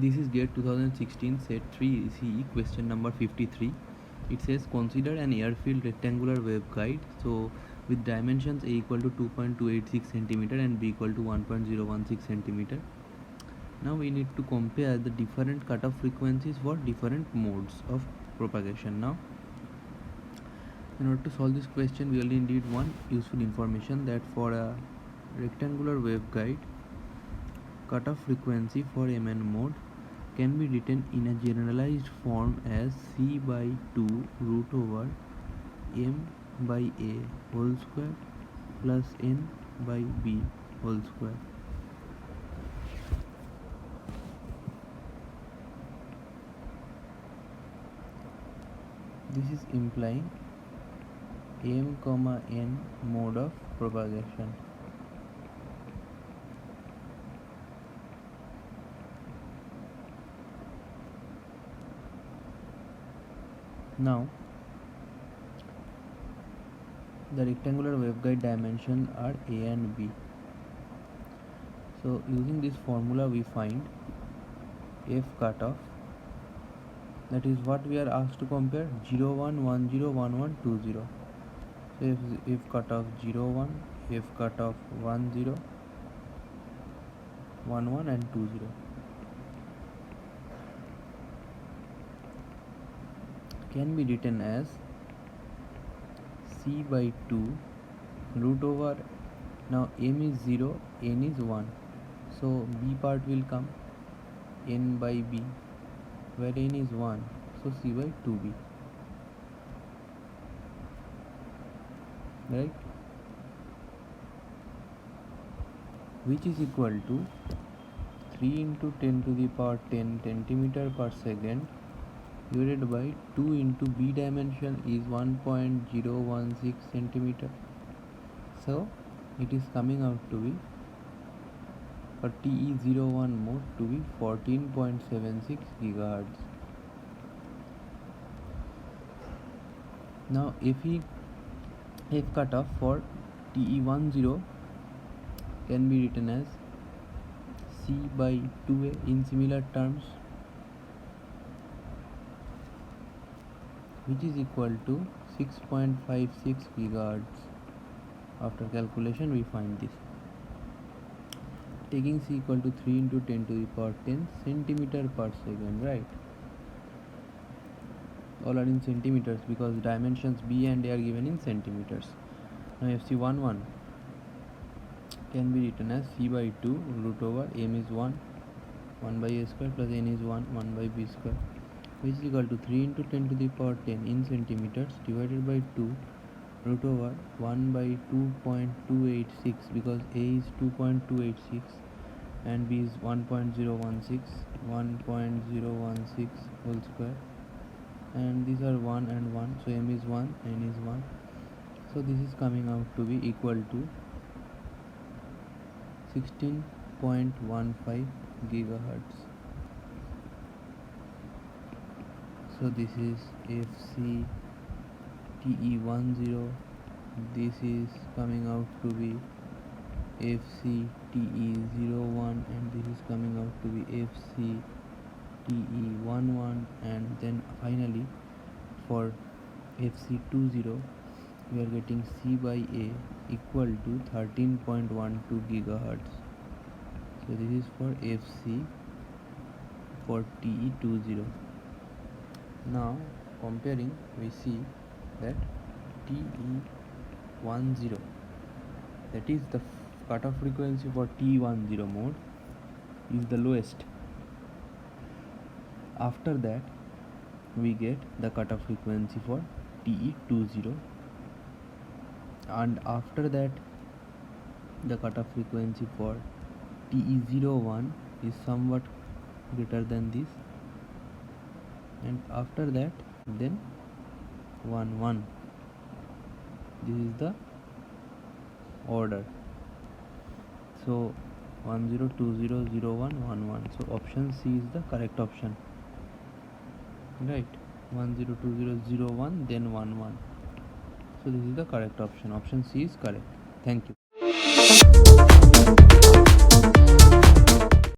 This is GATE 2016 set 3 CE question number 53. It says consider an airfield rectangular waveguide. So with dimensions A equal to 2.286 centimeter and B equal to 1.016 centimeter. Now we need to compare the different cutoff frequencies for different modes of propagation. Now in order to solve this question, we only need one useful information, that for a rectangular waveguide, cutoff frequency for MN mode can be written in a generalized form as C by 2 root over M by A whole square plus N by B whole square. This is implying M, N mode of propagation. Now the rectangular waveguide dimensions are A and B. So using this formula we find F cutoff, that is what we are asked to compare, 0 1 1 0 1 1 2 0. So if cutoff 0 1, F cutoff 1 0 1 1 and 2 0. Can be written as C by 2 root over, now M is 0, N is 1, so B part will come N by B, where N is 1, so C by 2B, right, which is equal to 3 into 10 to the power 10 centimeter per second divided by 2 into B dimension is 1.016 centimeter. So it is coming out to be, for TE01 mode, to be 14.76 gigahertz. Now F cutoff for TE10 can be written as C by 2A in similar terms, which is equal to 6.56 gigahertz. After calculation we find this. Taking C equal to 3 into 10 to the power 10 centimeter per second, right? All are in centimeters because dimensions B and A are given in centimeters. Now FC11 can be written as C by 2 root over M is 1 by A square plus N is 1 by B square, which is equal to 3 into 10 to the power 10 in centimeters divided by 2 root over 1 by 2.286, because A is 2.286 and B is 1.016 whole square, and these are 1 and 1, so M is 1, N is 1, so this is coming out to be equal to 16.15 gigahertz. So this is FC TE10, this is coming out to be FC TE01, and this is coming out to be FC TE11, and then finally for FC20 we are getting C by A equal to 13.12 gigahertz. So this is for FC for TE20. Now comparing, we see that TE10, that is the cutoff frequency for TE10 mode, is the lowest. After that we get the cutoff frequency for TE20, and after that the cutoff frequency for TE01 is somewhat greater than this, and after that then 1 this is the order. So 10 20 01 11, so option C is the correct option, right? 10 20 01 then 11, so this is the correct option. Option C is correct. Thank you.